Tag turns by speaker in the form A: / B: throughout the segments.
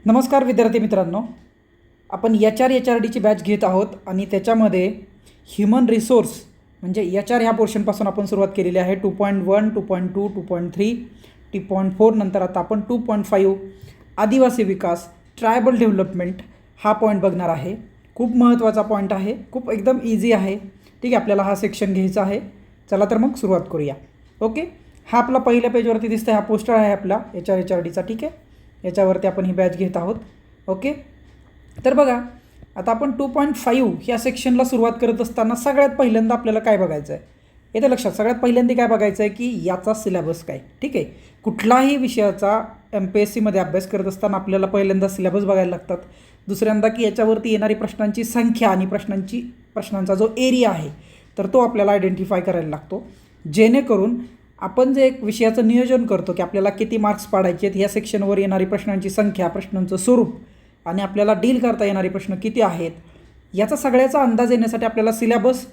A: नमस्कार विद्यार्थी मित्रांनो, आपण एच आर डीची बॅच घेत आहोत आणि त्याच्यामध्ये ह्युमन रिसोर्स म्हणजे HR ह्या पोर्शनपासून आपण सुरुवात केलेली आहे. 2.1, 2.2, 2.3, 2.4 नंतर आता आपण 2.5 आदिवासी विकास, ट्रायबल डेव्हलपमेंट हा पॉईंट बघणार आहे. खूप महत्त्वाचा पॉईंट आहे, खूप एकदम इझी आहे. ठीक आहे, आपल्याला हा सेक्शन घ्यायचा आहे. चला तर मग सुरुवात करूया. ओके, हा आपला पहिल्या पेजवरती दिसतं, हा पोस्टर आहे आपला HR-चा. ठीक आहे, याच्यावरती आपण ही बॅच घेत आहोत. ओके, तर बघा आता आपण 2.5 ह्या सेक्शनला सुरुवात करत असताना सगळ्यात पहिल्यांदा आपल्याला काय बघायचं आहे, येतं लक्षात. सगळ्यात पहिल्यांदा काय बघायचं आहे की याचा सिलेबस काय. ठीक आहे, कुठलाही विषयाचा MPSCमध्ये अभ्यास करत असताना आपल्याला पहिल्यांदा सिलेबस बघायला लागतात. दुसऱ्यांदा की याच्यावरती येणारी प्रश्नांची संख्या आणि प्रश्नांचा जो एरिया आहे तर तो आपल्याला आयडेंटिफाय करायला लागतो, जेणेकरून आपण जे एक विषयाचं नियोजन करतो की आपल्याला किती मार्क्स पाडायचे आहेत, ह्या सेक्शनवर येणारी प्रश्नांची संख्या, प्रश्नांचं स्वरूप आणि आपल्याला डील करता येणारे प्रश्न किती आहेत, याचा सगळ्याचा अंदाज येण्यासाठी आपल्याला सिलेबस,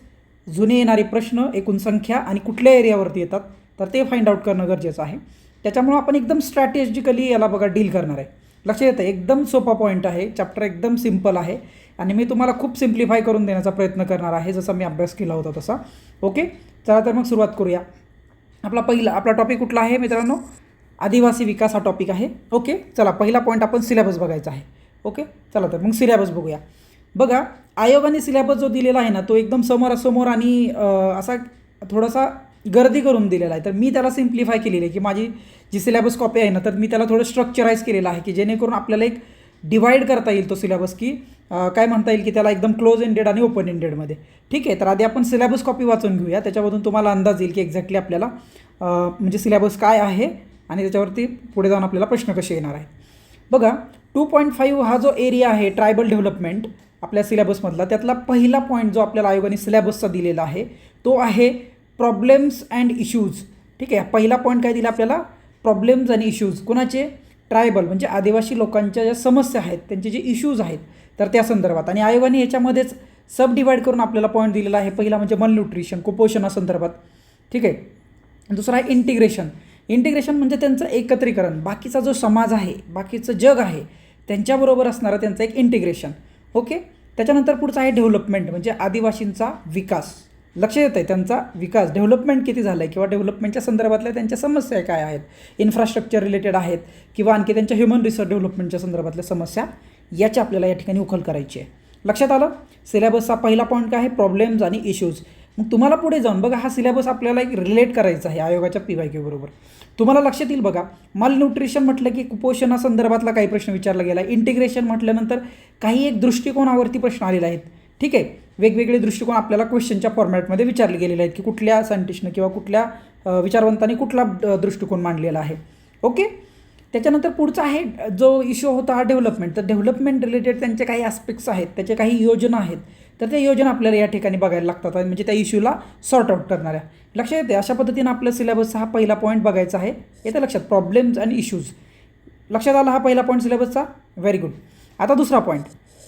A: जुने येणारे प्रश्न, एकूण संख्या आणि कुठल्या एरियावरती येतात तर ते फाइंड आउट करणं गरजेचं आहे. त्याच्यामुळं आपण एकदम स्ट्रॅटेजिकली याला बघा डील करणार आहे. लक्षात येतं, एकदम सोपा पॉईंट आहे, चॅप्टर एकदम सिम्पल आहे आणि मी तुम्हाला खूप सिम्प्लिफाय करून देण्याचा प्रयत्न करणार आहे, जसा मी अभ्यास केला होता तसा. ओके, चला तर मग सुरुवात करूया. आपला टॉपिक कुठला आहे मित्रांनो? आदिवासी विकास हा टॉपिक आहे. ओके, चला पहिला पॉईंट आपण सिलेबस बघायचा आहे. ओके, चला तर मग सिलेबस बघूया. बघा, आयोगाने सिलेबस जो दिलेला आहे ना तो एकदम समोरासमोर आणि असा थोडासा गर्दी करून दिलेला आहे. तर मी त्याला सिम्प्लिफाय केलेली आहे की माझी जी सिलेबस कॉपी आहे ना तर मी त्याला थोडं स्ट्रक्चराईज केलेलं आहे की जेणेकरून आपल्याला एक डिवाईड करता येईल तो सिलेबस, की काय म्हणता येईल की त्याला एकदम क्लोज एंडेड आणि ओपन एंडेडमध्ये. ठीक आहे, तर आधी आपण सिलेबस कॉपी वाचून घेऊया, त्याच्यामधून तुम्हाला अंदाज येईल की एक्झॅक्टली आपल्याला म्हणजे सिलेबस काय आहे आणि त्याच्यावरती पुढे जाऊन आपल्याला प्रश्न कसे येणार आहे. बघा, 2.5 हा जो एरिया आहे ट्रायबल डेव्हलपमेंट आपल्या सिलेबसमधला, त्यातला पहिला पॉईंट जो आपल्याला आयोगाने सिलेबसचा दिलेला आहे तो आहे प्रॉब्लेम्स अँड इश्यूज. ठीक आहे, पहिला पॉईंट काय दिला आपल्याला? प्रॉब्लेम्स आणि इश्यूज. कोणाचे? ट्रायबल म्हणजे आदिवासी लोकांच्या ज्या समस्या आहेत, त्यांचे जे इश्यूज आहेत तर त्या संदर्भात. आणि आयोगाने याच्यामध्येच सब डिवाईड करून आपल्याला पॉईंट दिलेला आहे. पहिला म्हणजे मलन्यूट्रिशन, कुपोषणासंदर्भात. ठीक आहे, दुसरा आहे इंटिग्रेशन म्हणजे त्यांचं एकत्रीकरण, बाकीचा जो समाज आहे, बाकीचं जग आहे त्यांच्याबरोबर असणारं त्यांचं एक इंटिग्रेशन. ओके, त्याच्यानंतर पुढचं आहे डेव्हलपमेंट म्हणजे आदिवासींचा विकास. लक्ष येतं आहे त्यांचा विकास, डेव्हलपमेंट किती झालं आहे किंवा डेव्हलपमेंटच्या संदर्भातल्या त्यांच्या समस्या काय आहेत, इन्फ्रास्ट्रक्चर रिलेटेड आहेत किंवा आणखी त्यांच्या ह्युमन रिसोर्स डेव्हलपमेंटच्या संदर्भातल्या समस्या, याची आपल्याला या ठिकाणी उकल करायची आहे. लक्षात आलं? सिलेबसचा पहिला पॉईंट काय आहे? प्रॉब्लेम्स आणि इश्यूज. मग तुम्हाला पुढे जाऊन बघा हा सिलेबस आपल्याला एक रिलेट करायचा आहे आयोगाच्या PYQ बरोबर. तुम्हाला लक्षात येईल बघा, मालन्यूट्रिशन म्हटलं की कुपोषणासंदर्भातला काही प्रश्न विचारला गेला आहे. इंटिग्रेशन म्हटल्यानंतर काही एक दृष्टिकोनावरती प्रश्न आलेले आहेत. ठीक आहे, वेगवेगळे दृष्टिकोन आपल्याला क्वेश्चनच्या फॉर्मॅटमध्ये विचारले गेलेले आहेत की कुठल्या सायंटिस्टनं किंवा कुठल्या विचारवंतांनी कुठला दृष्टिकोन मांडलेला आहे. ओके, त्याच्यानंतर पुढचा आहे जो इश्यू होता हा डेव्हलपमेंट. तर डेव्हलपमेंट रिलेटेड त्यांचे काही ॲस्पेक्ट्स आहेत, त्याचे काही योजना आहेत, तर त्या योजना आपल्याला या ठिकाणी बघायला लागतात आणि म्हणजे त्या इश्यूला सॉर्ट आउट करणाऱ्या. लक्षात येते, अशा पद्धतीनं आपल्या सिलेबसचा हा पहिला पॉईंट बघायचा आहे. येतं लक्षात? प्रॉब्लेम्स आणि इश्यूज. लक्षात आला हा पहिला पॉईंट सिलेबसचा? Very good. आता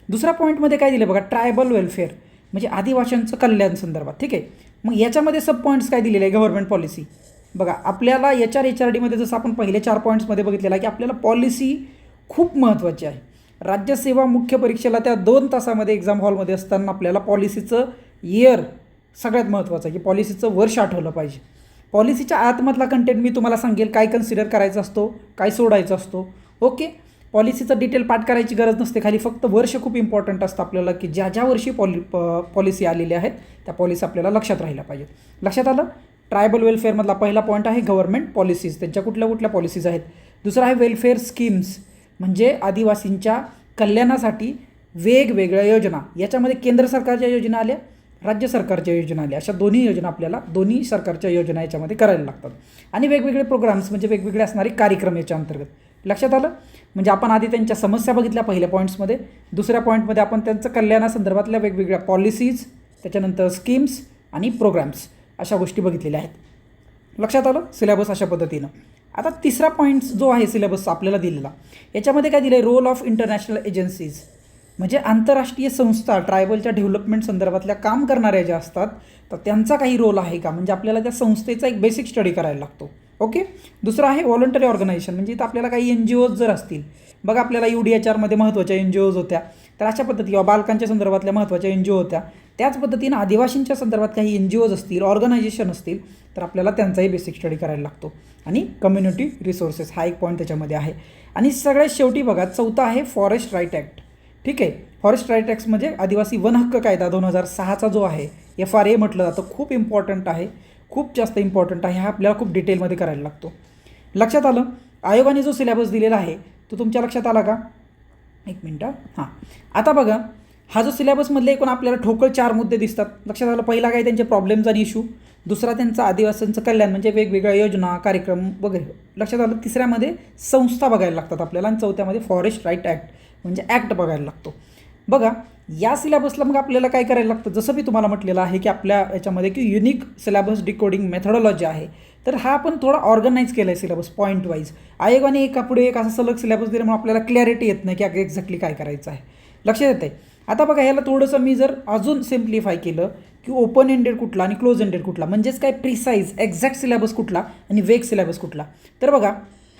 A: दुसरा पॉईंटमध्ये काय दिलं बघा? ट्रायबल वेलफेअर म्हणजे आदिवासींचं कल्याण संदर्भात. ठीक आहे, मग याच्यामध्ये सब पॉईंट्स काय दिलेले आहे? Government policy. बघा, आपल्याला HRDमध्ये जसं आपण पहिले 4 पॉईंट्समध्ये बघितलेलं आहे की आपल्याला पॉलिसी खूप महत्त्वाची आहे. राज्यसेवा मुख्य परीक्षेला त्या 2 तासामध्ये एक्झाम हॉलमध्ये असताना आपल्याला पॉलिसीचं इयर सगळ्यात महत्त्वाचं आहे की पॉलिसीचं वर्ष आठवलं पाहिजे. पॉलिसीच्या आतमधला कंटेंट मी तुम्हाला सांगेल काय कन्सिडर करायचा असतो, काय सोडायचा असतो. ओके, पॉलिसीचं डिटेल पाठ करायची गरज नसते, खाली फक्त वर्ष खूप इम्पॉर्टंट असतं आपल्याला की ज्या वर्षी पॉलिसी आलेली आहेत त्या पॉलिसी आपल्याला लक्षात राहिल्या पाहिजेत. लक्षात आलं? ट्रायबल वेलफेअरमधला पहिला पॉईंट आहे गव्हर्नमेंट पॉलिसीज, त्यांच्या कुठल्या पॉलिसीज आहेत. दुसरा आहे वेलफेअर स्कीम्स म्हणजे आदिवासींच्या कल्याणासाठी वेगवेगळ्या योजना. याच्यामध्ये केंद्र सरकारच्या योजना आल्या, राज्य सरकारच्या योजना आल्या, अशा दोन्ही योजना आपल्याला दोन्ही सरकारच्या योजना याच्यामध्ये करायला लागतात. आणि वेगवेगळे प्रोग्राम्स म्हणजे वेगवेगळे असणारे कार्यक्रम याच्या अंतर्गत. लक्षात आलं? म्हणजे आपण आधी त्यांच्या समस्या बघितल्या पहिल्या पॉईंट्समध्ये, दुसऱ्या पॉईंटमध्ये आपण त्यांचं कल्याणासंदर्भातल्या वेगवेगळ्या पॉलिसीज, त्याच्यानंतर स्कीम्स आणि प्रोग्राम्स अशा गोष्टी बघितलेल्या आहेत. लक्षात आलं? सिलेबस अशा पद्धतीनं. आता तिसरा पॉईंट जो आहे सिलेबस आपल्याला दिलेला, याच्यामध्ये काय दिलं आहे? रोल ऑफ इंटरनॅशनल एजन्सीज म्हणजे आंतरराष्ट्रीय संस्था ट्रायबलच्या डेव्हलपमेंट संदर्भातल्या काम करणाऱ्या ज्या असतात तर त्यांचा काही रोल आहे का, म्हणजे आपल्याला त्या संस्थेचा एक बेसिक स्टडी करायला लागतो. ओके. दुसरं आहे व्हॉलंटरी ऑर्गनायझेशन, म्हणजे इथं आपल्याला काही NGOज जर असतील, बघा आपल्याला UDHRमध्ये महत्त्वाच्या NGOज होत्या, तर अशा पद्धती किंवा बालकांच्या संदर्भातल्या महत्त्वाच्या NGO होत्या, त्याच पद्धतीनं आदिवासींच्या संदर्भात काही NGOज असतील, ऑर्गनायझेशन असतील, तर आपल्याला त्यांचाही बेसिक स्टडी करायला लागतो. आणि कम्युनिटी रिसोर्सेस हा एक पॉईंट त्याच्यामध्ये आहे. आणि सगळ्यात शेवटी बघा चौथा आहे फॉरेस्ट राईट ॲक्ट. ठीक आहे, फॉरेस्ट राईट ॲक्ट म्हणजे आदिवासी वन हक्क कायदा 2006चा जो आहे, FRA म्हटलं जातं, खूप इम्पॉर्टंट आहे, खूप जास्त इम्पॉर्टंट आहे, हा आपल्याला खूप डिटेलमध्ये करायला लागतो. लक्षात आलं? आयोगाने जो सिलेबस दिलेला आहे तो तुमच्या लक्षात आला का? एक मिनटं. हां, आता बघा हा जो सिलेबसमधले एकूण आपल्याला ठोकळ 4 मुद्दे दिसतात. लक्षात आलं? पहिला काय त्यांचे प्रॉब्लेम्स आणि इश्यू, दुसरा त्यांचा आदिवासींचं कल्याण म्हणजे वेगवेगळ्या योजना कार्यक्रम वगैरे. लक्षात आलं? तिसऱ्यामध्ये संस्था बघायला लागतात आपल्याला, आणि चौथ्यामध्ये फॉरेस्ट राईट ॲक्ट म्हणजे ॲक्ट बघायला लागतो. बघा या सिलेबसला मग आपल्याला काय करायला लागतं, जसं मी तुम्हाला म्हटलेलं आहे की आपल्या याच्यामध्ये की युनिक सिलेबस डिकोडिंग मेथडॉलॉजी आहे, तर हा आपण थोडा ऑर्गनाईज केला आहे सिलेबस पॉईंट वाईज. आयोगाने एकापुढे एक असा सलग सिलेबस दिल्यामुळे आपल्याला क्लॅरिटी येत नाही की एक्झॅक्टली काय करायचं आहे. लक्षात येतं आहे? आता बघा ह्याला थोडंसं मी जर अजून सिम्प्लिफाय केलं की ओपन एंडेड कुठला आणि क्लोज एंडेड कुठला, म्हणजेच काय प्रिसाईज एक्झॅक्ट सिलेबस कुठला आणि वेग सिलेबस कुठला. तर बघा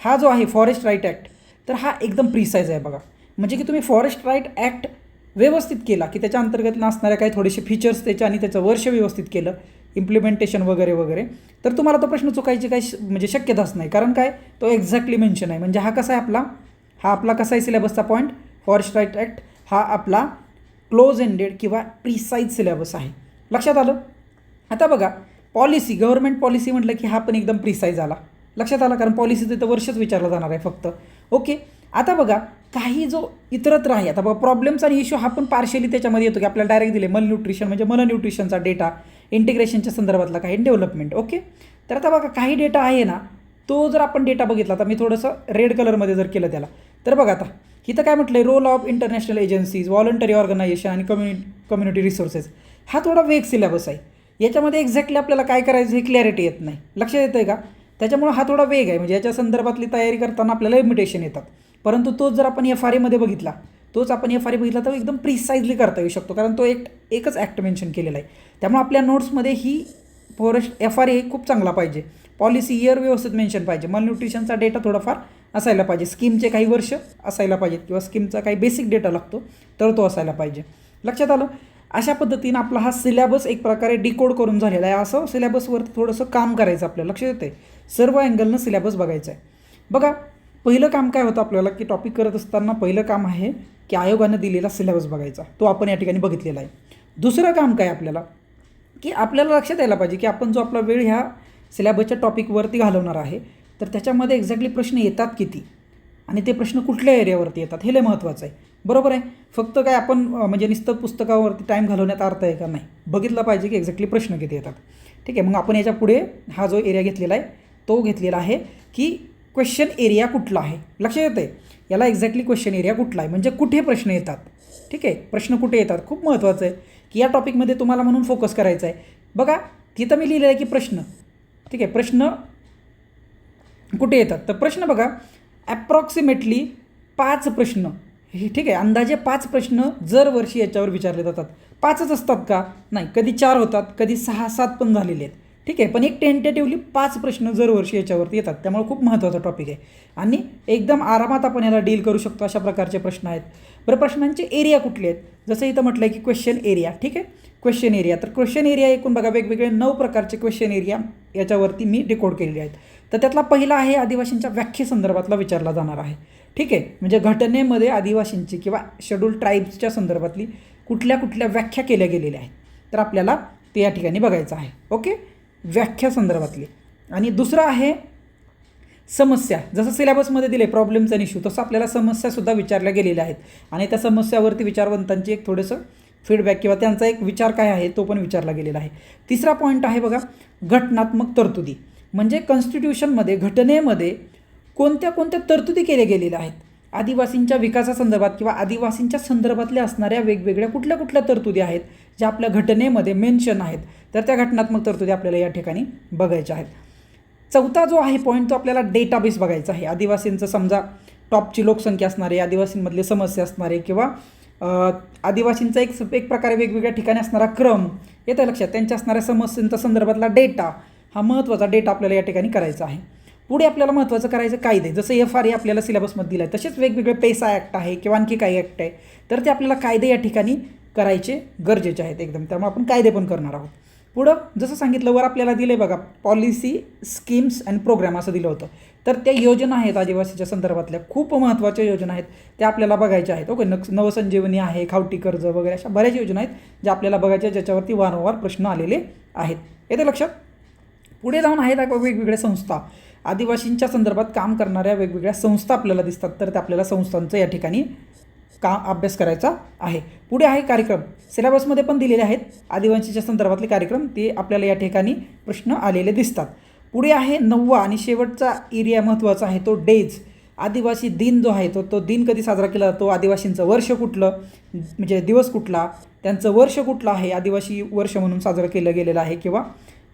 A: हा जो आहे फॉरेस्ट राईट ॲक्ट, तर हा एकदम प्रिसाईज आहे बघा. म्हणजे की तुम्ही फॉरेस्ट राईट ॲक्ट व्यवस्थित केला की त्याच्या अंतर्गत असणाऱ्या काही थोडेसे फीचर्स त्याच्या आणि त्याचं वर्ष व्यवस्थित केलं, इम्प्लिमेंटेशन वगैरे वगैरे, तर तुम्हाला तो प्रश्न चुकायची काही म्हणजे शक्यताच नाही. कारण काय, तो एक्झॅक्टली मेन्शन आहे. म्हणजे हा कसा आहे आपला, हा आपला कसा आहे सिलेबसचा पॉईंट, फॉरेस्ट राईट ॲक्ट हा आपला क्लोज एंडेड किंवा प्रिसाईज सिलेबस आहे. लक्षात आलं? आता बघा पॉलिसी, गव्हर्नमेंट पॉलिसी म्हटलं की हा पण एकदम प्रिसाईज आला. लक्षात आलं? कारण पॉलिसीचं तर वर्षच विचारलं जाणार आहे फक्त. ओके. आता बघा काही जो इतरत्र आहे, आता बघा प्रॉब्लेम्स आणि इश्यू हा पण पार्शियली त्याच्यामध्ये येतो की आपल्याला डायरेक्ट दिले मल न्यूट्रिशन म्हणजे मल न्यूट्रिशनचा डेटा, इंटिग्रेशनच्या संदर्भातला काही डेव्हलपमेंट. ओके. तर आता बघा काही डेटा आहे ना, तो जर आपण डेटा बघितला, तर मी थोडंसं रेड कलरमध्ये जर केलं त्याला, तर बघा आता इथं काय म्हटलं आहे, role of international agencies, voluntary organisation आणि कम्युनिटी रिसोर्सेस, हा थोडा वेग सिलेबस आहे. याच्यामध्ये एक्झॅक्टली आपल्याला काय करायचं हे क्लॅरिटी येत नाही. लक्षात येतं आहे का? त्याच्यामुळं हा थोडा वेग आहे, म्हणजे याच्या संदर्भातली तयारी करताना आपल्याला लिमिटेशन येतात. परंतु तोच जर आपण FRAमध्ये बघितला, तोच आपण FRA बघितला तर एकदम प्रिसाईजली करता येऊ शकतो, कारण तो एकच ॲक्ट मेन्शन केलेला आहे. त्यामुळे आपल्या नोट्समध्ये ही फॉरेस्ट FRA खूप चांगला पाहिजे, पॉलिसी इयर व्यवस्थित मेन्शन पाहिजे, मल न्यूट्रिशनचा डेटा थोडाफार असायला पाहिजे, स्कीमचे काही वर्ष असायला पाहिजेत किंवा स्कीमचा काही बेसिक डेटा लागतो तर तो असायला पाहिजे. लक्षात आलं? अशा पद्धतीनं आपला हा सिलेबस एक प्रकारे डिकोड करून झालेला आहे. असं सिलेबसवरती थोडंसं काम करायचं आपल्याला. लक्षात येतं आहे? सर्व अँगलनं सिलेबस बघायचा आहे. बघा पहिलं काम काय होतं आपल्याला की टॉपिक करत असताना पहिलं काम आहे की आयोगानं दिलेला सिलेबस बघायचा, तो आपण या ठिकाणी बघितलेला आहे. दुसरं काम काय आपल्याला की आपल्याला लक्षात यायला पाहिजे की आपण जो आपला वेळ ह्या सिलेबसच्या टॉपिकवरती घालवणार आहे, तर त्याच्यामध्ये एक्झॅक्टली प्रश्न येतात किती आणि ते प्रश्न कुठल्या एरियावरती येतात हे लय महत्त्वाचं आहे. बरोबर आहे? फक्त काय आपण म्हणजे नुसतं पुस्तकावरती टाईम घालवण्यात अर्थ आहे का? नाही, बघितलं पाहिजे की एक्झॅक्टली प्रश्न किती येतात. ठीक आहे. मग आपण याच्या पुढे हा जो एरिया घेतलेला आहे तो घेतलेला आहे की क्वेश्चन एरिया कुठला आहे. लक्षात येतं आहे? याला एक्झॅक्टली क्वेश्चन एरिया कुठला आहे म्हणजे कुठे प्रश्न येतात. ठीक आहे, प्रश्न कुठे येतात खूप महत्त्वाचं आहे की या टॉपिकमध्ये तुम्हाला म्हणून फोकस करायचा आहे. बघा तिथं मी लिहिलेलं आहे की प्रश्न, ठीक आहे, प्रश्न कुठे येतात, तर प्रश्न बघा ॲप्रॉक्सिमेटली 5 प्रश्न, ठीक आहे, अंदाजे 5 प्रश्न जर वर्षी याच्यावर विचारले जातात. 5च असतात का? नाही, कधी 4 होतात, कधी 6-7 पण झालेले आहेत. ठीक आहे, पण एक टेंटेटिव्हली 5 प्रश्न जर वर्षी याच्यावरती येतात, त्यामुळे खूप महत्त्वाचा टॉपिक आहे आणि एकदम आरामात आपण याला डील करू शकतो. अशा प्रकारचे प्रश्न आहेत. बरं, प्रश्नांचे एरिया कुठले आहेत, जसं इथं म्हटलं आहे की क्वेश्चन एरिया. ठीक आहे, क्वेश्चन एरिया, तर क्वेश्चन एरिया एकूण बघा वेगवेगळे 9 प्रकारचे क्वेश्चन एरिया याच्यावरती मी डिकोड केलेले आहेत. तर त्यातला पहिला आहे आदिवासींच्या व्याख्येसंदर्भातला विचारला जाणार आहे. ठीक आहे, म्हणजे घटनेमध्ये आदिवासींची किंवा शेड्यूल ट्राईब्सच्या संदर्भातली कुठल्या कुठल्या व्याख्या केल्या गेलेल्या आहेत, तर आपल्याला ते या ठिकाणी बघायचं आहे. ओके, व्याख्या संदर्भातली. आणि दुसरं आहे समस्या. जसं सिलेबसमध्ये दिले प्रॉब्लेम्स आणि इश्यू, तसं आपल्याला समस्यासुद्धा विचारल्या गेलेल्या आहेत आणि त्या समस्यावरती विचारवंतांची एक थोडंसं फीडबॅक किंवा त्यांचा एक विचार काय आहे तो पण विचारला गेलेला आहे. तिसरा पॉईंट आहे बघा घटनात्मक तरतुदी, म्हणजे कॉन्स्टिट्यूशनमध्ये घटनेमध्ये कोणत्या कोणत्या तरतुदी केल्या गेलेल्या आहेत आदिवासींच्या विकासासंदर्भात किंवा आदिवासींच्या संदर्भातल्या असणाऱ्या वेगवेगळ्या कुठल्या कुठल्या तरतुदी आहेत ज्या आपल्या घटनेमध्ये मेन्शन आहेत, तर त्या घटनात्मक तरतुदी आपल्याला या ठिकाणी बघायच्या आहेत. चौथा जो आहे पॉईंट तो आपल्याला डेटाबेस बघायचा आहे. आदिवासींचं समजा टॉपची लोकसंख्या असणारे, आदिवासींमधले समस्या असणारे किंवा आदिवासींचा एक प्रकारे वेगवेगळ्या ठिकाणी असणारा क्रम येतं लक्षात, त्यांच्या असणाऱ्या समस्यांच्या संदर्भातला डेटा, हा महत्त्वाचा डेटा आपल्याला या ठिकाणी करायचा आहे. पुढे आपल्याला महत्त्वाचं करायचं कायदे, जसं FRA आपल्याला सिलेबसमध्ये दिलं आहे तसेच वेगवेगळे पेसा ॲक्ट आहे किंवा आणखी काही ॲक्ट आहे, तर ते आपल्याला कायदे या ठिकाणी करायचे गरजेचे आहेत एकदम. त्यामुळे आपण कायदे पण करणार आहोत. पुढं जसं सांगितलं वर आपल्याला दिलं आहे बघा, पॉलिसी स्कीम्स अँड प्रोग्राम असं दिलं होतं. तर त्या योजना आहेत आदिवासीच्या संदर्भातल्या, खूप महत्त्वाच्या योजना आहेत, त्या आपल्याला बघायच्या आहेत. ओके, नवसंजीवनी आहे, खावटी कर्ज वगैरे अशा बऱ्याच योजना आहेत ज्या आपल्याला बघायच्या, ज्याच्यावरती वारंवार प्रश्न आलेले आहेत. येते लक्षात. पुढे जाऊन आहेत वेगवेगळ्या संस्था, आदिवासींच्या संदर्भात काम करणाऱ्या वेगवेगळ्या संस्था आपल्याला दिसतात. तर त्या आपल्याला संस्थांचं या ठिकाणी अभ्यास करायचा आहे. पुढे आहे कार्यक्रम, सिलेबसमध्ये पण दिलेले आहेत आदिवासीच्या संदर्भातले कार्यक्रम, ते आपल्याला या ठिकाणी प्रश्न आलेले दिसतात. पुढे आहे 9वा आणि शेवटचा एरिया महत्त्वाचा आहे तो डेज. आदिवासी दिन जो आहे तो दिन कधी साजरा केला जातो, आदिवासींचं वर्ष कुठलं, म्हणजे दिवस कुठला, त्यांचं वर्ष कुठलं आहे, आदिवासी वर्ष म्हणून साजरं केलं गेलेलं आहे किंवा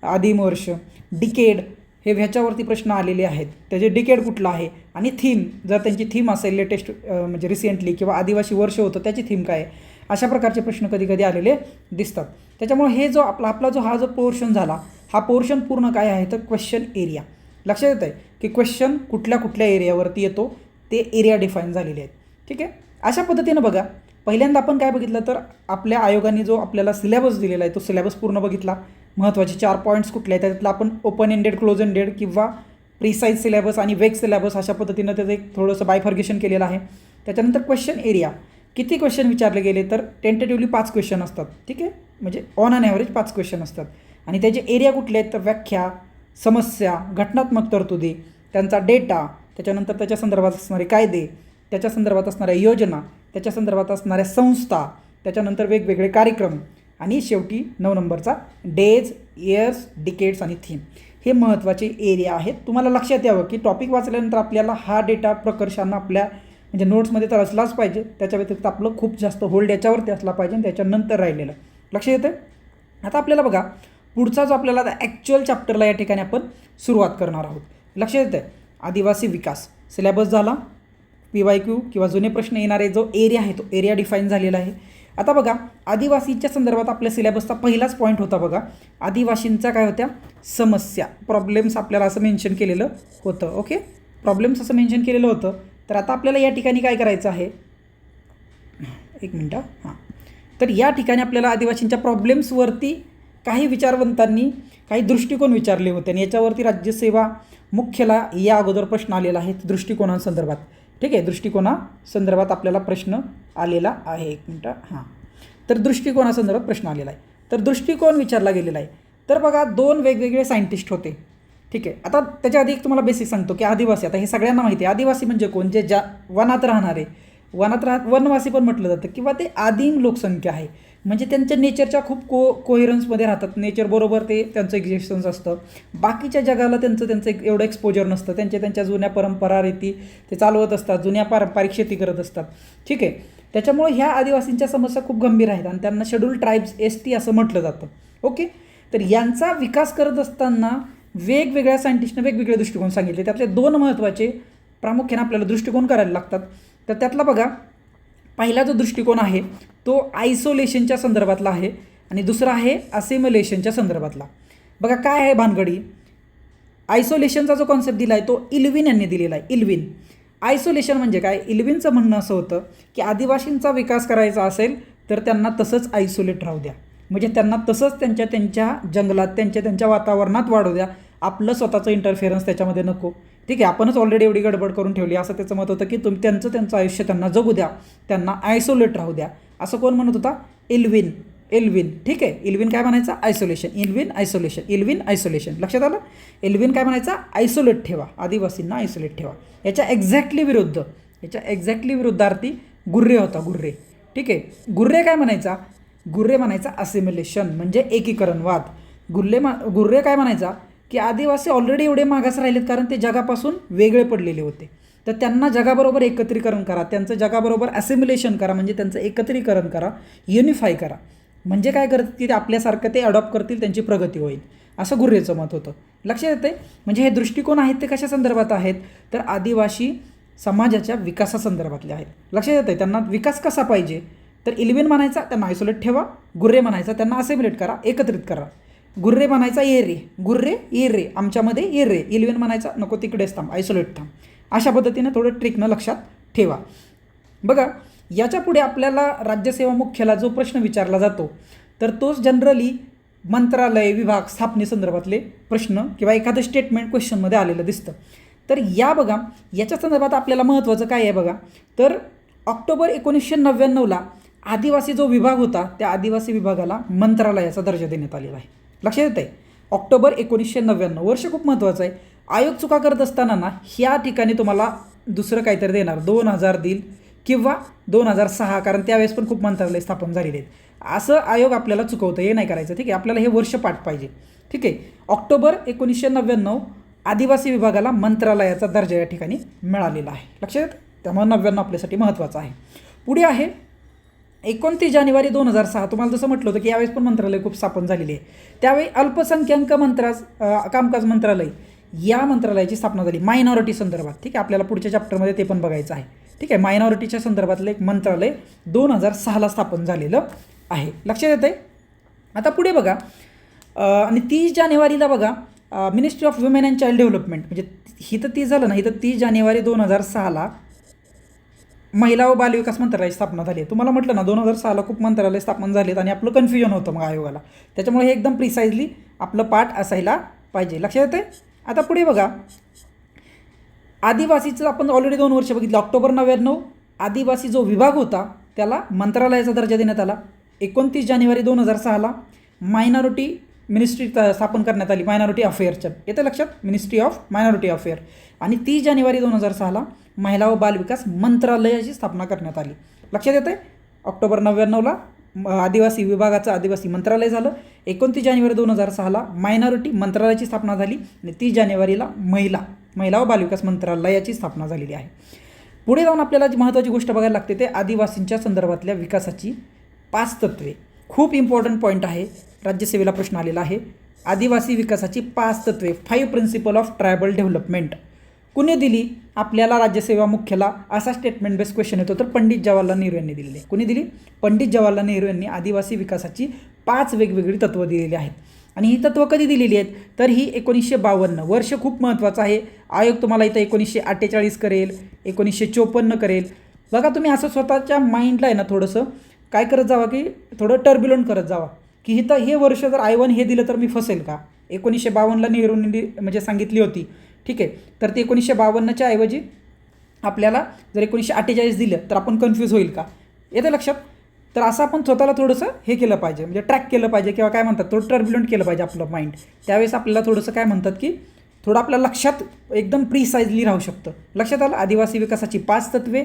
A: आदिम वर्ष. डिकेड हे ह्याच्यावरती प्रश्न आलेले आहेत, त्याचे डिकेड कुठलं आहे, आणि थीम जर त्यांची थीम असेल लेटेस्ट म्हणजे रिसेंटली किंवा आदिवासी वर्ष होतं त्याची थीम काय आहे, अशा प्रकारचे प्रश्न कधी कधी आलेले दिसतात. त्याच्यामुळे हे जो आपला जो हा जो पोर्शन झाला, हा पोर्शन पूर्ण काय आहे तर क्वेश्चन एरिया. लक्षात येतं आहे की क्वेश्चन कुठल्या एरियावरती येतो ते एरिया डिफाईन झालेले आहेत. ठीक आहे, अशा पद्धतीनं बघा. पहिल्यांदा आपण काय बघितलं तर आपल्या आयोगाने जो आपल्याला सिलेबस दिलेला आहे तो सिलेबस पूर्ण बघितला. महत्त्वाचे 4 पॉईंट्स कुठले आहेत त्यातलं आपण ओपन एंडेड, क्लोज एंडेड किंवा प्रिसाईज सिलेबस आणि वेग सिलेबस अशा पद्धतीनं त्याचं एक थोडंसं बायफर्गेशन केलेलं आहे. त्याच्यानंतर क्वेश्चन एरिया, किती क्वेश्चन विचारले गेले तर टेंटेटिव्हली 5 क्वेश्चन असतात. ठीक आहे, म्हणजे ऑन ॲन ॲव्हरेज 5 क्वेश्चन असतात. आणि त्याचे एरिया कुठले आहेत तर व्याख्या, समस्या, घटनात्मक तरतुदी, त्यांचा डेटा, त्याच्यानंतर त्याच्या संदर्भात असणारे कायदे, त्याच्या संदर्भात असणाऱ्या योजना, त्याच्या संदर्भात असणाऱ्या संस्था, त्याच्यानंतर वेगवेगळे कार्यक्रम, आणि शेवटी 9 नंबरचा डेज, इयर्स, डिकेड्स आणि थीम. हे महत्त्वाचे एरिया आहेत. तुम्हाला लक्षात यावं की टॉपिक वाचल्यानंतर आपल्याला हा डेटा प्रकर्षानं आपल्या म्हणजे नोट्समध्ये तर असलाच पाहिजे, त्याच्या व्यतिरिक्त आपलं खूप जास्त होल्ड याच्यावरती असला पाहिजे आणि त्याच्यानंतर राहिलेलं. लक्षात येतं. आता आपल्याला बघा पुढचा जो आपल्याला आता ॲक्च्युअल चॅप्टरला या ठिकाणी आपण सुरुवात करणार आहोत. लक्षात येतं आहे आदिवासी विकास सिलेबस झाला, PYQ किंवा जुने प्रश्न येणारे जो एरिया आहे तो एरिया डिफाईन झालेला आहे. आता बघा आदिवासीच्या संदर्भात आपल्या सिलेबसचा पहिलाच पॉईंट होता बघा, आदिवासींचा काय होत्या समस्या, प्रॉब्लेम्स आपल्याला असं मेन्शन केलेलं होतं. ओके, प्रॉब्लेम्स असं मेन्शन केलेलं होतं. तर आता आपल्याला या ठिकाणी काय करायचं आहे, एक मिनटं. हां, तर या ठिकाणी आपल्याला आदिवासींच्या प्रॉब्लेम्सवरती काही विचारवंतांनी काही दृष्टिकोन विचारले होते आणि याच्यावरती राज्यसेवा मुख्यला या अगोदर प्रश्न आलेला आहे दृष्टिकोनांसंदर्भात. ठीक आहे, दृष्टिकोनासंदर्भात आपल्याला प्रश्न आलेला आहे. एक मिनटं. हां, तर दृष्टिकोनासंदर्भात प्रश्न आलेला आहे. तर दृष्टिकोन विचारला गेलेला आहे. तर बघा 2 वेगवेगळे सायंटिस्ट होते. ठीक आहे, आता त्याच्या आधी एक तुम्हाला बेसिक सांगतो की आदिवासी, आता हे सगळ्यांना माहिती आहे आदिवासी म्हणजे कोण, जे वनात राहणारे, वनवासी पण म्हटलं जातं किंवा ते आदिम लोकसंख्या आहे. म्हणजे त्यांच्या नेचरच्या खूप कोहिरन्समध्ये राहतात, नेचरबरोबर ते त्यांचं एक्झिस्टन्स असतं. बाकीच्या जगाला त्यांचं एवढं एक्सपोजर नसतं. त्यांच्या जुन्या परंपरा रीती ते चालवत असतात, जुन्या पारंपरिक शेती करत असतात. ठीक आहे, त्याच्यामुळे ह्या आदिवासींच्या समस्या खूप गंभीर आहेत आणि त्यांना शेड्यूल ट्राईब्स ST असं म्हटलं जातं. ओके, तर यांचा विकास करत असताना वेगवेगळ्या सायंटिस्टने वेगवेगळे दृष्टिकोन सांगितले. त्यातले 2 महत्त्वाचे प्रामुख्याने आपल्याला दृष्टिकोन करायला लागतात. तर त्यातला बघा पहिला जो दृष्टिकोन आहे तो आयसोलेशनच्या संदर्भातला आहे आणि दुसरा आहे असिम्युलेशनच्या संदर्भातला. बघा काय आहे भानगडी, आयसोलेशनचा जो कॉन्सेप्ट दिला आहे तो इल्विन यांनी दिलेला आहे. इल्विन आयसोलेशन म्हणजे काय, इल्विनचं म्हणणं असं होतं की आदिवासींचा विकास करायचा असेल तर त्यांना तसंच आयसोलेट राहू द्या, म्हणजे त्यांना तसंच त्यांच्या जंगलात त्यांच्या वातावरणात वाढू द्या, आपलं स्वतःचं इंटरफेरन्स त्याच्यामध्ये नको. ठीक आहे, आपणच ऑलरेडी एवढी गडबड करून ठेवली, असं त्याचं मत होतं की त्यांचं आयुष्य त्यांना जगू द्या, त्यांना आयसोलेट राहू द्या, असं कोण म्हणत होता, एल्विन. ठीक आहे, एल्विन काय म्हणायचा, आयसोलेशन, एल्विन आयसोलेशन. लक्षात आलं, एल्विन काय म्हणायचा, आयसोलेट ठेवा, आदिवासींना आयसोलेट ठेवा. याच्या एक्झॅक्टली विरुद्धार्थी गुर्रे होता, गुर्रे. ठीक आहे, गुर्रे काय म्हणायचा, गुर्रे म्हणायचा असिम्युलेशन म्हणजे एकीकरणवाद. गुर्रे काय म्हणायचा की आदिवासी ऑलरेडी एवढे मागास राहिलेत कारण ते जगापासून वेगळे पडलेले होते, तर त्यांना जगाबरोबर एकत्रीकरण करा, त्यांचं जगाबरोबर असिम्युलेशन करा, म्हणजे त्यांचं एकत्रीकरण करा, युनिफाय करा. म्हणजे काय करतात की ते आपल्यासारखं ते अडॉप्ट करतील, त्यांची प्रगती होईल, असं गुर्रेचं मत होतं. लक्षात येते. म्हणजे हे दृष्टिकोन आहेत ते कशा संदर्भात आहेत तर आदिवासी समाजाच्या विकासासंदर्भातले आहेत. लक्षात येते. त्यांना विकास कसा पाहिजे तर इल्विन म्हणायचा त्यांना आयसोलेट ठेवा, गुर्रे म्हणायचा त्यांना असिम्युलेट करा, एकत्रित करा. गुर्रे म्हणायचा येरे, गुर्रे येरे, आमच्यामध्ये येरे, इलेवन म्हणायचा नको तिकडेच थांब, आयसोलेट थांब. अशा पद्धतीनं थोडं ट्रिकनं लक्षात ठेवा. बघा याच्या पुढे आपल्याला राज्यसेवा मुख्याला जो प्रश्न विचारला जातो तर तोच जनरली मंत्रालय विभाग स्थापनेसंदर्भातले प्रश्न किंवा एखादं स्टेटमेंट क्वेश्चनमध्ये आलेलं दिसतं. तर बघा याच्या संदर्भात आपल्याला महत्त्वाचं काय आहे बघा, तर ऑक्टोबर 1999ला आदिवासी जो विभाग होता त्या आदिवासी विभागाला मंत्रालयाचा दर्जा देण्यात आलेला आहे. लक्षात येत आहे, ऑक्टोबर 1999 वर्ष खूप महत्त्वाचं आहे. आयोग चुका करत असताना ना ह्या ठिकाणी तुम्हाला दुसरं काहीतरी देणार, 2000 देईल किंवा 2006, कारण त्यावेळेस पण खूप मंत्रालय स्थापन झालेले आहेत. असं आयोग आपल्याला चुकवतं, हे नाही करायचं. ठीक आहे, आपल्याला हे वर्ष पाठ पाहिजे. ठीक आहे, ऑक्टोबर 1999 आदिवासी विभागाला मंत्रालयाचा दर्जा या ठिकाणी मिळालेला आहे. लक्षात येतं, त्यामुळे 99 आपल्यासाठी महत्त्वाचं आहे. पुढे आहे 29 जानेवारी 2006. तुम्हाला जसं म्हटलं होतं की यावेळेस पण मंत्रालय खूप स्थापन झालेली आहे. त्यावेळी अल्पसंख्याक कामकाज मंत्रालय या मंत्रालयाची स्थापना झाली मायनॉरिटी संदर्भात. ठीक आहे, आपल्याला पुढच्या चॅप्टरमध्ये ते पण बघायचं आहे. ठीक आहे, मायनॉरिटीच्या संदर्भातलं एक मंत्रालय 2006ला स्थापन झालेलं आहे. लक्षात येतं आहे. आता पुढे बघा आणि 30 जानेवारीला बघा ministry of women and child development, म्हणजे ही तर 30 झालं ना, ही तर 30 जानेवारी 2006ला महिला व बालविकास मंत्रालयाची स्थापना झाली आहे. तुम्हाला म्हटलं ना 2006ला खूप मंत्रालय स्थापन झालेत आणि आपलं कन्फ्युजन होतं मग आयोगाला, त्याच्यामुळे हे एकदम प्रिसाइजली आपलं पाठ असायला पाहिजे. लक्षात येतं आहे. आता पुढे बघा आदिवासीचं आपण ऑलरेडी 2 वर्ष बघितलं. ऑक्टोबर 99 आदिवासी जो विभाग होता त्याला मंत्रालयाचा दर्जा देण्यात आला. 29 जानेवारी 2006ला मायनॉरिटी मिनिस्ट्री स्थापन करण्यात आली, मायनॉरिटी अफेअरच्या. येतं लक्षात, मिनिस्ट्री ऑफ मायनॉरिटी अफेअर. आणि 30 जानेवारी 2006ला महिला व बालविकास मंत्रालयाची स्थापना करण्यात आली. लक्षात येतं आहे. ऑक्टोबर 99ला आदिवासी विभागाचं आदिवासी मंत्रालय झालं. 29 जानेवारी 2006ला मायनॉरिटी मंत्रालयाची स्थापना झाली आणि 30 जानेवारीला महिला व बालविकास मंत्रालयाची स्थापना झालेली आहे. पुढे जाऊन आपल्याला जी महत्त्वाची गोष्ट बघायला लागते ते आदिवासींच्या संदर्भातल्या विकासाची 5 तत्वे. खूप इम्पॉर्टंट पॉईंट आहे, राज्यसेवेला प्रश्न आलेला आहे. आदिवासी विकासाची 5 तत्वे, 5 प्रिन्सिपल ऑफ ट्रायबल डेव्हलपमेंट कुणी दिली आपल्याला राज्यसेवा मुख्याला? असा स्टेटमेंट बेस्ड क्वेश्चन येतो तर पंडित जवाहरलाल नेहरू यांनी दिलेली आहे. कुणी दिली? पंडित जवाहरलाल नेहरू यांनी आदिवासी विकासाची 5 वेगवेगळी तत्त्वं दिलेली आहेत. आणि ही तत्त्वं कधी दिलेली आहेत तर ही 1952 वर्ष खूप महत्त्वाचं आहे. आयोग तुम्हाला इथं 1948 करेल, 1954 करेल. बघा तुम्ही असं स्वतःच्या माइंडला आहे ना थोडंसं काय करत जावा की थोडं टर्ब्युलंट करत जावा की इथं हे वर्ष जर I1 हे दिलं तर मी फसेल का? 1952ला नेहरूंनी म्हणजे सांगितली होती. ठीक आहे, तर ते 1952च्या ऐवजी आपल्याला जर 1948 दिलं तर आपण कन्फ्यूज होईल का? येतं लक्षात. तर असं आपण स्वतःला थोडंसं हे केलं पाहिजे, म्हणजे ट्रॅक केलं पाहिजे किंवा काय म्हणतात थोडं टर्ब्युलंट केलं पाहिजे आपलं माइंड. त्यावेळेस आपल्याला थोडंसं काय म्हणतात की थोडं आपल्या लक्षात एकदम प्रिसाइजली राहू शकतं. लक्षात आलं. आदिवासी विकासाची 5 तत्वे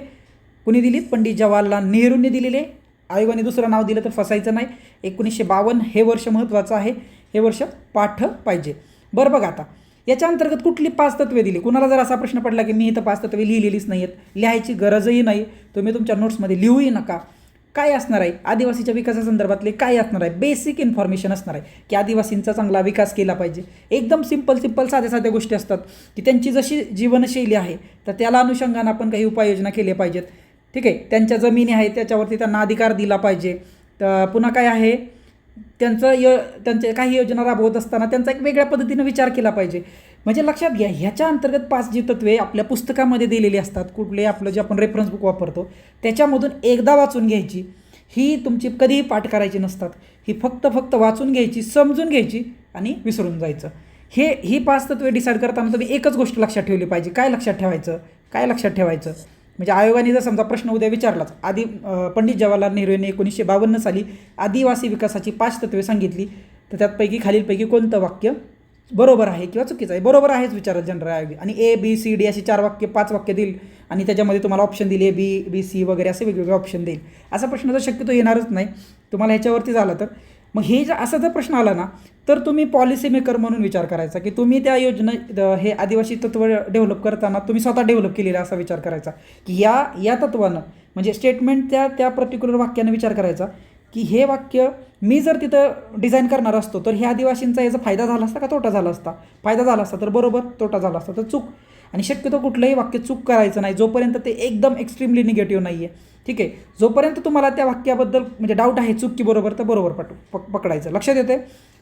A: कुणी दिलीत? पंडित जवाहरलाल नेहरूंनी दिलेले. आयोगाने दुसरं नाव दिलं तर फसायचं नाही. 1952 हे वर्ष महत्त्वाचं आहे, हे वर्ष पाठ पाहिजे. बरं बघा आता याच्या अंतर्गत कुठली 5 तत्वे दिली? कुणाला जर असा प्रश्न पडला की मी इथं 5 तत्वे लिहिलेलीच नाही आहेत, लिहायची गरजही नाही, तुम्ही तुमच्या नोट्समध्ये लिहूही नका. काय असणार आहे? आदिवासीच्या विकासासंदर्भातले काय असणार आहे? बेसिक इन्फॉर्मेशन असणार आहे की आदिवासींचा चांगला विकास केला पाहिजे. एकदम सिंपल साध्या गोष्टी असतात की त्यांची जशी जीवनशैली आहे तर त्याला अनुषंगानं आपण काही उपाययोजना केल्या पाहिजेत. ठीक आहे, त्यांच्या जमिनी आहेत त्याच्यावरती त्यांना अधिकार दिला पाहिजे. तर पुन्हा काय आहे त्यांचे काही योजना राबवत असताना त्यांचा एक वेगळ्या पद्धतीनं विचार केला पाहिजे. म्हणजे लक्षात घ्या ह्याच्या अंतर्गत 5 जी तत्वे आपल्या पुस्तकामध्ये दिलेली असतात, कुठले आपलं जे आपण रेफरन्स बुक वापरतो त्याच्यामधून एकदा वाचून घ्यायची. ही तुमची कधीही पाठ करायची नसतात. ही फक्त वाचून घ्यायची, समजून घ्यायची आणि विसरून जायचं. ही 5 तत्वे डिसाईड करताना तुम्ही एकच गोष्ट लक्षात ठेवली पाहिजे. काय लक्षात ठेवायचं? म्हणजे आयोगाने जर समजा प्रश्न उद्या विचारलाच, पंडित जवाहरलाल नेहरू यांनी 1952 साली आदिवासी विकासाची 5 तत्वे सांगितली तर त्यापैकी खालीलपैकी कोणतं वाक्य बरोबर आहे किंवा चुकीचं आहे? बरोबर आहेच विचारत जनरल आयोग. आणि ABCD अशी 5 वाक्य देईल आणि त्याच्यामध्ये तुम्हाला ऑप्शन दिले BC वगैरे असे वेगवेगळे ऑप्शन देईल. असा प्रश्न तर शक्यतो येणारच नाही तुम्हाला ह्याच्यावरती झाला तर. मग हे असा जर प्रश्न आला ना तर तुम्ही पॉलिसी मेकर म्हणून विचार करायचा की तुम्ही त्या हे आदिवासी तत्व डेव्हलप करताना तुम्ही स्वतः डेव्हलप केलेला असा विचार करायचा की या तत्वानं म्हणजे स्टेटमेंट त्या पर्टिक्युलर वाक्यानं विचार करायचा की हे वाक्य मी जर तिथं डिझाईन करणार असतो तर ह्या आदिवासींचा याचा फायदा झाला असता का तोटा झाला असता? फायदा झाला असता तर बरोबर, तोटा झाला असता तर चूक. आणि शक्यतो कुठलंही वाक्य चूक करायचं नाही जोपर्यंत ते एकदम एक्स्ट्रीमली निगेटिव्ह नाही आहे. ठीक आहे, जोपर्यंत तुम्हाला त्या वाक्याबद्दल म्हणजे डाऊट आहे चूक की बरोबर तर बरोबर पकडायचं. लक्षात येते.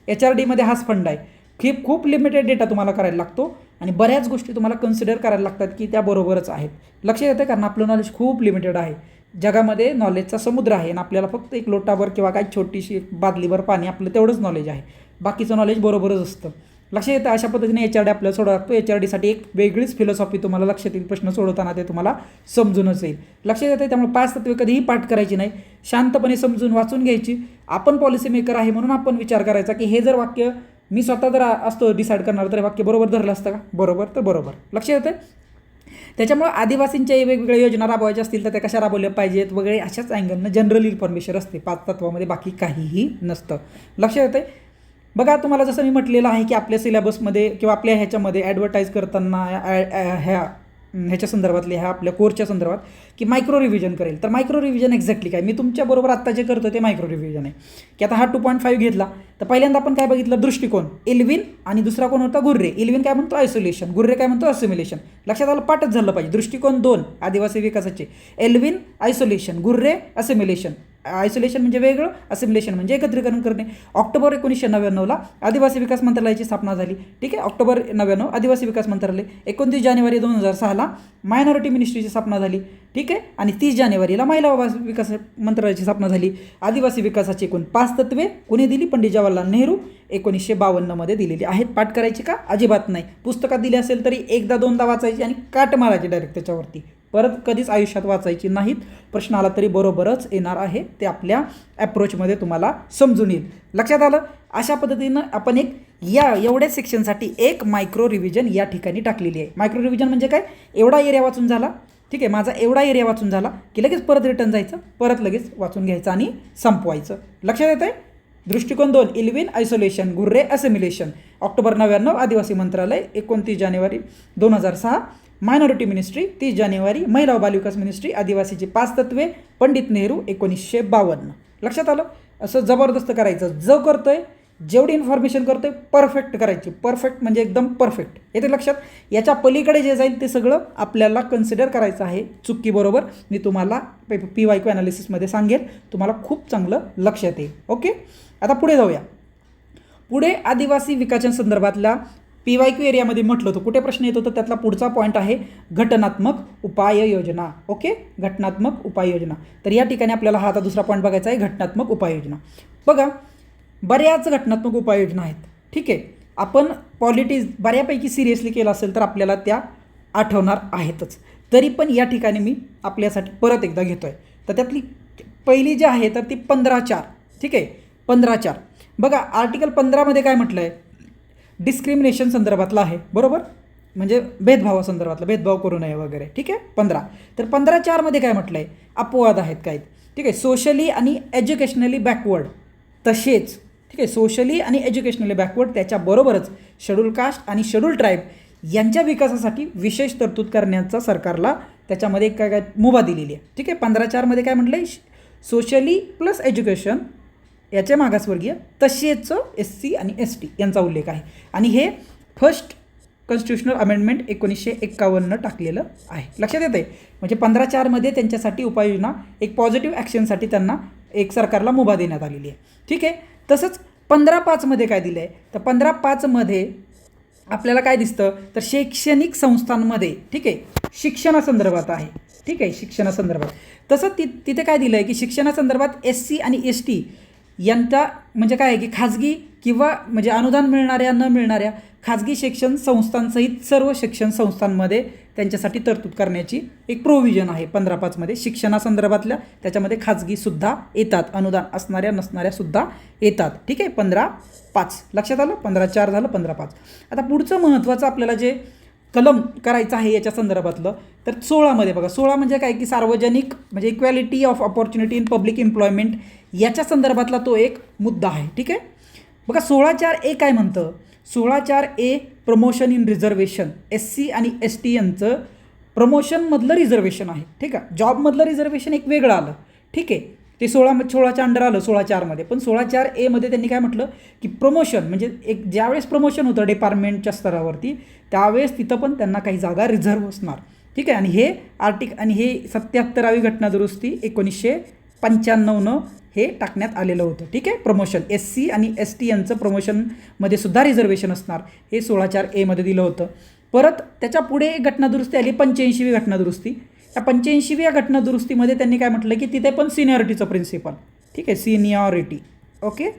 A: HRDमध्ये हाच फंड आहे. खूप लिमिटेड डेटा तुम्हाला करायला लागतो आणि बऱ्याच गोष्टी तुम्हाला कन्सिडर करायला लागतात की त्या बरोबरच आहेत. लक्षात येतं, कारण आपलं नॉलेज खूप लिमिटेड आहे. जगामध्ये नॉलेजचा समुद्र आहे आणि आपल्याला फक्त एक लोटाभर किंवा काही छोटीशी बादलीभर पाणी आपलं तेवढंच नॉलेज आहे. बाकीचं नॉलेज बरोबरच असतं. लक्षात येतं. अशा पद्धतीने HRD आपल्याला सोडावा लागतो. HRDसाठी एक वेगळीच फिलॉसॉफी तुम्हाला लक्षात येईल. प्रश्न सोडवताना ते तुम्हाला समजूनच येईल. लक्षात येतं. त्यामुळे 5 तत्त्वे कधीही पाठ करायची नाही, शांतपणे समजून वाचून घ्यायची. आपण पॉलिसी मेकर आहे म्हणून आपण विचार करायचा की हे जर वाक्य मी स्वतः जर असतो डिसाईड करणार तर वाक्य बरोबर धरलं असतं का, बरोबर तर बरोबर. लक्षात येतं. त्याच्यामुळे आदिवासींच्या वेगवेगळ्या योजना राबवायच्या असतील तर त्या कशा राबवल्या पाहिजेत वगैरे अशाच अँगलनं जनरल इन्फॉर्मेशन असते. 5 तत्वामध्ये बाकी काहीही नसतं. लक्षात येतं. बघा, तुम्हाला जसं मी म्हटलेलं आहे की आपल्या सिलेबसमध्ये किंवा आपल्या ह्याच्यामध्ये ॲडव्हर्टाईज करताना ह्याच्या संदर्भातले ह्या आपल्या कोर्सच्या संदर्भात की मायक्रो रिव्हिजन करेल. तर मायक्रो रिव्हिजन एक्झॅक्टली काय, मी तुमच्याबरोबर आत्ता जे करतो ते मायक्रो रिव्हिजन आहे. की आता हा 2.5 घेतला तर पहिल्यांदा आपण काय बघितलं, दृष्टिकोन एल्विन आणि दुसरा कोण होता गुर्रे. एल्विन काय म्हणतो आयसोलेशन, गुर्रे काय म्हणतो असिम्युलेशन. लक्षात आलं, पाठच झालं पाहिजे. दृष्टिकोन 2 आदिवासी विकासाचे, एल्विन आयसोलेशन, गुर्रे असिम्युलेशन. आयसोलेशन म्हणजे वेगळं, असिम्युलेशन म्हणजे एकत्रीकरण करणे. ऑक्टोबर 1999ला आदिवासी विकास मंत्रालयाची स्थापना झाली. ठीक आहे, ऑक्टोबर 99 आदिवासी विकास मंत्रालय. 29 जानेवारी 2006ला मायनॉरिटी मिनिस्ट्रीची स्थापना झाली. ठीक आहे, आणि 30 जानेवारीला महिला विकास मंत्रालयाची स्थापना झाली. आदिवासी विकासाची एकूण 5 तत्त्वे कोणी दिली, पंडित जवाहरलाल नेहरू 1952मध्ये दिलेली आहेत. पाठ करायची का, अजिबात नाही. पुस्तकात दिली असेल तरी एकदा दोनदा वाचायची आणि काट मारायची डायरेक्ट त्याच्यावरती, परत कधीच आयुष्यात वाचायची नाहीत. प्रश्न आला तरी बरोबरच येणार आहे, ते आपल्या ॲप्रोचमध्ये तुम्हाला समजून येईल. लक्षात आलं. अशा पद्धतीनं आपण एक एवढ्या सेक्शनसाठी एक मायक्रो रिव्हिजन या ठिकाणी टाकलेली आहे. मायक्रो रिव्हिजन म्हणजे काय, एवढा एरिया वाचून झाला. ठीक आहे, माझा एवढा एरिया वाचून झाला की लगेच परत रिटर्न जायचं, परत लगेच वाचून घ्यायचं आणि संपवायचं. लक्षात येतं आहे. दृष्टिकोन 2 एल्विन आयसोलेशन, गुर्रे असिम्युलेशन. ऑक्टोबर 99 आदिवासी मंत्रालय. 29 जानेवारी 2006 मायनॉरिटी मिनिस्ट्री. 30 जानेवारी महिला व बालविकास मिनिस्ट्री. आदिवासीची 5 तत्त्वे पंडित नेहरू 1952. लक्षात आलं. असं जबरदस्त करायचं. जो करतोय, जेवढी इन्फॉर्मेशन करतोय परफेक्ट करायची. परफेक्ट म्हणजे एकदम परफेक्ट. येते लक्षात. याच्या पलीकडे जे जाईल ते सगळं आपल्याला कन्सिडर करायचं आहे. चुकी बरोबर मी तुम्हाला PYQ ॲनालिसिसमध्ये सांगेल, तुम्हाला खूप चांगलं लक्षात येईल. ओके, आता पुढे जाऊया. पुढे आदिवासी विकासा संदर्भातल्या PYQ एरियामध्ये म्हटलं होतं, कुठे प्रश्न येत होतं त्यातला पुढचा पॉईंट आहे घटनात्मक उपाययोजना. ओके, घटनात्मक उपाययोजना. तर या ठिकाणी आपल्याला हा आता दुसरा पॉईंट बघायचा आहे, घटनात्मक उपाययोजना. बघा, बऱ्याच घटनात्मक उपाययोजना आहेत. ठीक आहे, आपण पॉलिटिक्स बऱ्यापैकी सिरियसली केलं असेल तर आपल्याला त्या आठवणार आहेतच. तरी पण या ठिकाणी मी आपल्यासाठी परत एकदा घेतो आहे. तर त्यातली पहिली जी आहे तर ती 15.4. ठीक आहे, 15.4. बघा, आर्टिकल 15मध्ये काय म्हटलं आहे, डिस्क्रिमिनेशन संदर्भातलं आहे. बरोबर, म्हणजे भेदभावासंदर्भातलं, भेदभाव करू नये वगैरे. ठीक आहे, 15. तर 15.4मध्ये काय म्हटलं आहे, अपवाद आहेत काय. ठीक आहे, सोशली आणि एज्युकेशनली बॅकवर्ड. तसेच ठीक आहे, सोशली आणि एज्युकेशनली बॅकवर्ड, त्याच्याबरोबरच शेड्यूल कास्ट आणि शेड्यूल ट्राईब यांच्या विकासासाठी विशेष तरतूद करण्याचा सरकारला त्याच्यामध्ये काय मुभा दिलेली आहे. ठीक आहे, 15.4मध्ये काय म्हटलं आहे, सोशली प्लस एज्युकेशन याचे मागासवर्गीय तसेच SC आणि ST यांचा उल्लेख आहे. आणि हे फर्स्ट कॉन्स्टिट्युशनल अमेंडमेंट 1951 टाकलेलं आहे. लक्षात येतं आहे. म्हणजे 15.4मध्ये त्यांच्यासाठी उपाययोजना, एक पॉझिटिव्ह ॲक्शनसाठी त्यांना एक सरकारला मुभा देण्यात आलेली आहे. ठीक आहे, तसंच 15.5मध्ये काय दिलं आहे, तर 15.5मध्ये आपल्याला काय दिसतं, तर शैक्षणिक संस्थांमध्ये ठीक आहे शिक्षणासंदर्भात आहे. ठीक आहे, शिक्षणासंदर्भात. तसंच तिथे काय दिलं आहे की शिक्षणासंदर्भात SC आणि ST यांचा म्हणजे काय आहे की खाजगी किंवा म्हणजे अनुदान मिळणाऱ्या न मिळणाऱ्या खाजगी शिक्षण संस्थांसहित सर्व शिक्षण संस्थांमध्ये त्यांच्यासाठी तरतूद करण्याची एक प्रोव्हिजन आहे 15.5मध्ये. शिक्षणासंदर्भातल्या त्याच्यामध्ये खाजगीसुद्धा येतात, अनुदान असणाऱ्या नसणाऱ्यासुद्धा येतात. ठीक आहे, 15.5 लक्षात आलं. 15.4 झालं, 15.5. आता पुढचं महत्त्वाचं आपल्याला जे कलम करायचं आहे याच्या संदर्भातलं, तर 16मध्ये बघा. 16 म्हणजे काय की सार्वजनिक म्हणजे equality of opportunity in public employment याच्या संदर्भातला तो एक मुद्दा आहे. ठीक आहे, बघा 16.4A काय म्हणतं, 16.4A promotion in reservation. SC आणि ST यांचं प्रमोशनमधलं रिझर्वेशन आहे. ठीक आहे, जॉबमधलं रिझर्वेशन एक वेगळं आलं. ठीक आहे, ते 16च्या अंडर आलं 16.4मध्ये. पण 16.4A त्यांनी काय म्हटलं की प्रमोशन म्हणजे एक ज्यावेळेस प्रमोशन होतं डिपार्टमेंटच्या स्तरावरती त्यावेळेस तिथं पण त्यांना काही जागा रिझर्व्ह असणार. ठीक आहे, आणि हे हे 77वी घटना दुरुस्ती 1995 हे टाकण्यात आलेलं होतं. ठीक आहे, प्रमोशन SC आणि ST यांचं प्रमोशनमध्ये सुद्धा रिझर्वेशन असणार हे 16(4)A मध्ये दिलं होतं. परत त्याच्या पुढे एक घटनादुरुस्ती आली, 85वी घटनादुरुस्ती. त्या 85व्या घटनादुरुस्तीमध्ये त्यांनी काय म्हटलं की तिथे पण सिनियरिटीचं प्रिन्सिपल. ठीक आहे, सिनियरिटी. ओके,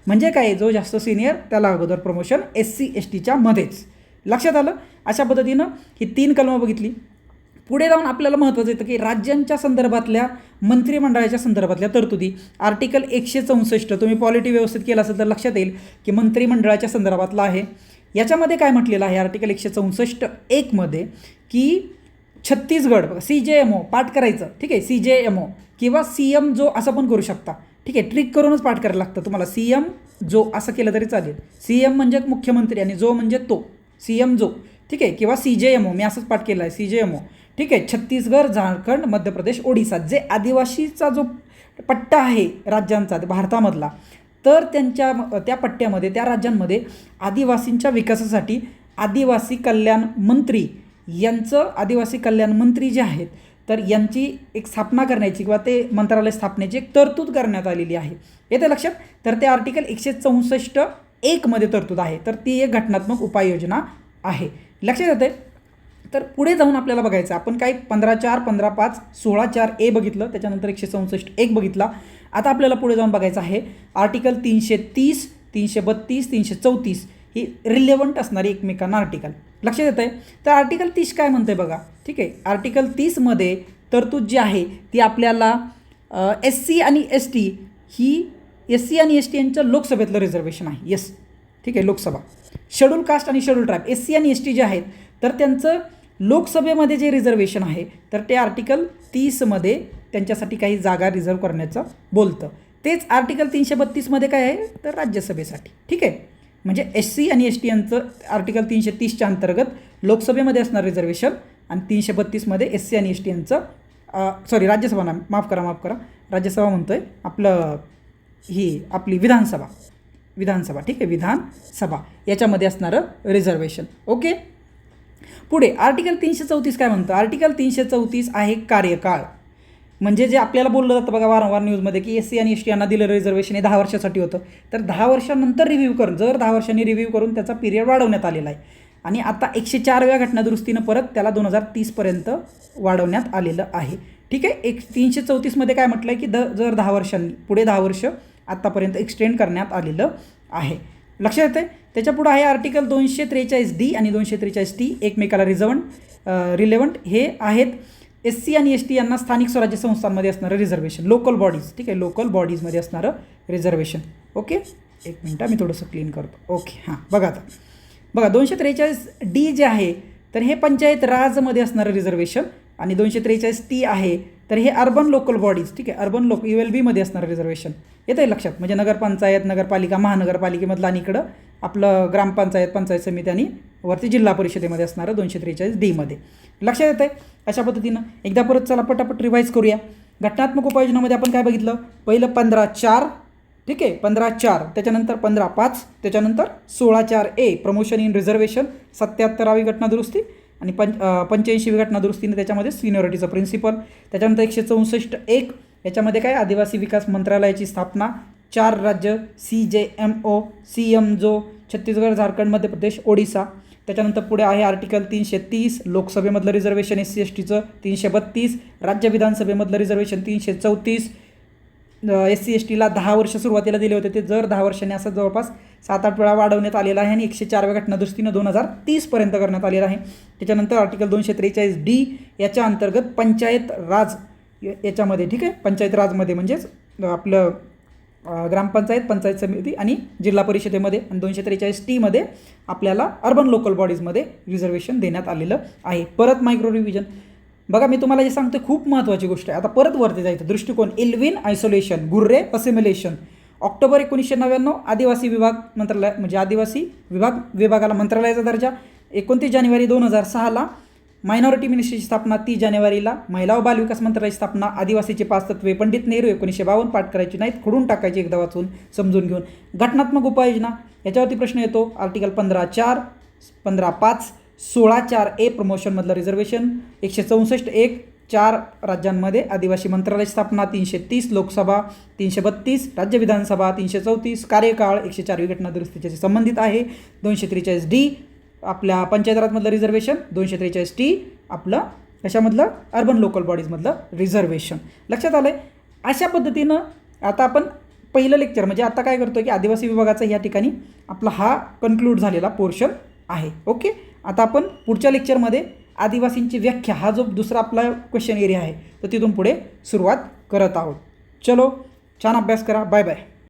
A: म्हणजे काय, जो जास्त सिनियर त्याला अगोदर प्रमोशन SC STच्या मध्येच. लक्षात आलं. अशा पद्धतीनं ही 3 कलमं बघितली. पुढे जाऊन आपल्याला महत्त्वाचं येतं की राज्यांच्या संदर्भातल्या मंत्रिमंडळाच्या संदर्भातल्या तरतुदी. आर्टिकल 164 तुम्ही पॉलिटी व्यवस्थित केलं असेल तर लक्षात येईल की मंत्रिमंडळाच्या संदर्भातला आहे. याच्यामध्ये काय म्हटलेलं आहे आर्टिकल 164(1) मध्ये की छत्तीसगड CJMO पाठ करायचं. ठीक आहे, CJMO किंवा CM जो असं पण करू शकता. ठीक आहे, ट्रिक करूनच पाठ करायला लागतं तुम्हाला. CM जो असं केलं तरी चालेल. CM म्हणजे मुख्यमंत्री आणि जो म्हणजे तो, CM जो. ठीक आहे, किंवा CJMO मी असंच पाठ केलं आहे, CJMO. ठीक आहे, छत्तीसगड, झारखंड, मध्य प्रदेश, ओडिसा जे आदिवासीचा जो पट्टा आहे राज्यांचा भारतामधला, तर त्या पट्ट्यामध्ये त्या राज्यांमध्ये आदिवासींच्या विकासासाठी आदिवासी कल्याण मंत्री यांचं, आदिवासी कल्याण मंत्री जे आहेत तर यांची एक स्थापना करण्याची किंवा ते मंत्रालय स्थापनेची एक तरतूद करण्यात आलेली आहे. येते लक्षात. तर ते आर्टिकल 164(1) मध्ये तरतूद आहे. तर ती एक घटनात्मक उपाययोजना आहे. लक्षात येते. तर पुढे जाऊन आपल्याला बघायचं आपण काय 15(4), 15(5), 16(4)A बघितलं, त्याच्यानंतर 164(1) बघितला. आता आपल्याला पुढे जाऊन बघायचं आहे आर्टिकल 330, 332, 334 ही रिलेव्हंट असणारी एकमेकांना आर्टिकल. लक्षात येतं आहे. तर आर्टिकल 30 काय म्हणते बघा. ठीक आहे, आर्टिकल 30मध्ये तरतूद जी आहे ती आपल्याला SC आणि ST ही SC आणि ST यांचं लोकसभेतलं रिझर्वेशन आहे. येस, ठीक आहे, लोकसभा. शेड्यूल कास्ट आणि शेड्यूल ट्राईब SC आणि ST जे आहेत तर त्यांचं लोकसभेमध्ये जे रिझर्वेशन आहे तर ते आर्टिकल 30मध्ये त्यांच्यासाठी काही जागा रिझर्व करण्याचं बोलतं. तेच आर्टिकल 332मध्ये काय आहे तर राज्यसभेसाठी. ठीक आहे, म्हणजे SC आणि ST यांचं आर्टिकल 330च्या अंतर्गत लोकसभेमध्ये असणार रिझर्वेशन आणि 332मध्ये SC आणि ST यांचं राज्यसभा ना, माफ करा राज्यसभा म्हणतो आहे आपलं, ही आपली विधानसभा. ठीक आहे, विधानसभा याच्यामध्ये असणारं रिझर्वेशन. ओके, पुढे आर्टिकल 334 काय म्हणतं. आर्टिकल 334 आहे कार्यकाळ. म्हणजे जे आपल्याला बोललं जातं बघा वारंवार न्यूजमध्ये की SC आणि ST यांना दिलेलं रिझर्वेशन हे 10 वर्षासाठी होतं. तर 10 वर्षानंतर रिव्ह्यू करून, जर 10 वर्षांनी रिव्ह्यू करून त्याचा पिरियड वाढवण्यात आलेला आहे. आणि आता 104व्या घटनादुरुस्तीनं परत त्याला 2030पर्यंत वाढवण्यात आलेलं आहे. ठीक आहे, 334मध्ये काय म्हटलं आहे की जर 10 वर्षांनी पुढे 10 वर्ष आत्तापर्यंत एक्सटेंड करण्यात आलेलं आहे. लक्षात येते. त्याच्यापुढं आहे आर्टिकल 243D आणि 243T एकमेकाला रिलेव्हंट हे आहेत. SC आणि ST यांना स्थानिक स्वराज्य संस्थांमध्ये असणारं रिझर्वेशन, लोकल बॉडीज. ठीक आहे, लोकल बॉडीजमध्ये असणारं रिझर्वेशन. ओके, एक मिनटं मी थोडंसं क्लीन करतो. ओके, हां बघा आता बघा 243D जे आहे तर हे पंचायत राजमध्ये असणारं रिझर्वेशन आणि 243T आहे तर हे अर्बन लोकल बॉडीज. ठीक आहे, अर्बन ULBमध्ये असणारं रिझर्वेशन. येतं आहे लक्षात. म्हणजे नगरपंचायत, नगरपालिका, महानगरपालिकेमधलं आणि इकडं आपलं ग्रामपंचायत, पंचायत समिती आणि वरती जिल्हा परिषदेमध्ये असणारं 243D मध्ये. लक्षात येतं आहे. अशा पद्धतीनं एकदा परत चला पटापट रिवाईज करूया. घटनात्मक उपाययोजनामध्ये आपण काय बघितलं. पहिलं 15(4). ठीक आहे, 15(4), त्याच्यानंतर 15(5), त्याच्यानंतर 16(4)A प्रमोशन इन रिझर्वेशन, 77वी घटनादुरुस्ती आणि 85वी घटनादुरुस्तीने त्याच्यामध्ये सिनियरिटीचं प्रिन्सिपल. त्याच्यानंतर 164(1) याच्यामध्ये काय आदिवासी विकास मंत्रालयाची स्थापना, 4 राज्य CJMO, CM जो छत्तीसगड, झारखंड, मध्य प्रदेश, ओडिसा. त्याच्यानंतर पुढे आहे आर्टिकल 330 लोकसभेमधलं रिझर्वेशन SC STचं, 332 राज्य विधानसभेमधलं रिझर्वेशन, 334 SC STला 10 वर्ष सुरुवातीला दिले होते ते जर 10 वर्षांनी असं जवळपास 7-8 वेळा वाढवण्यात आलेला आहे आणि 104व्या घटनादुरुस्तीनं 2030पर्यंत करण्यात आलेलं आहे. त्याच्यानंतर आर्टिकल 243D याच्या अंतर्गत पंचायत राज याच्यामध्ये. ठीक आहे, पंचायत राजमध्ये म्हणजेच आपलं ग्रामपंचायत, पंचायत समिती आणि जिल्हा परिषदेमध्ये. आणि 243T मध्ये आपल्याला अर्बन लोकल बॉडीजमध्ये रिझर्वेशन देण्यात आलेलं आहे. परत मायक्रो रिव्हिजन बघा, मी तुम्हाला जे सांगतो खूप महत्त्वाची गोष्ट आहे. आता परत वरती जायचं. दृष्टिकोन एल्विन आयसोलेशन, गुर्रे असिमिलेशन. ऑक्टोबर 1999 आदिवासी विभाग मंत्रालय म्हणजे आदिवासी विभागाला मंत्रालयाचा दर्जा. 29 जानेवारी 2006ला मायनॉरिटी मिनिस्ट्रीची स्थापना. 30 जानेवारीला महिला व बालविकास मंत्रालयाची स्थापना. आदिवासीचे 5 तत्वे पंडित नेहरू 1952 पाठ करायची नाहीत, खोडून टाकायची एकदा वाचून समजून घेऊन. घटनात्मक उपाययोजना याच्यावरती प्रश्न येतो. आर्टिकल 15(4), 15(5), 16(4)A प्रमोशनमधलं रिझर्वेशन, 164(1), 4 राज्यांमध्ये आदिवासी मंत्रालय स्थापना, 330 लोकसभा, 332 राज्य विधानसभा, 334 कार्यकाळ, 104 घटना दुरुस्तीच्याशी संबंधित आहे, 243D आपल्या पंचायत राजमधलं रिझर्वेशन, 243T आपलं कशामधलं अर्बन लोकल बॉडीजमधलं रिझर्वेशन. लक्षात आलं आहे. अशा पद्धतीनं आता आपण पहिलं लेक्चर म्हणजे आता काय करतो की आदिवासी विभागाचा या ठिकाणी आपला हा कन्क्लूड झालेला पोर्शन आहे. ओके, आता आपण पुढच्या लेक्चरमध्ये आदिवासींची व्याख्या हा जो दुसरा आपला क्वेश्चन एरिया आहे तर तिथून पुढे सुरुवात करत आहोत. चलो, छान अभ्यास करा. Bye bye.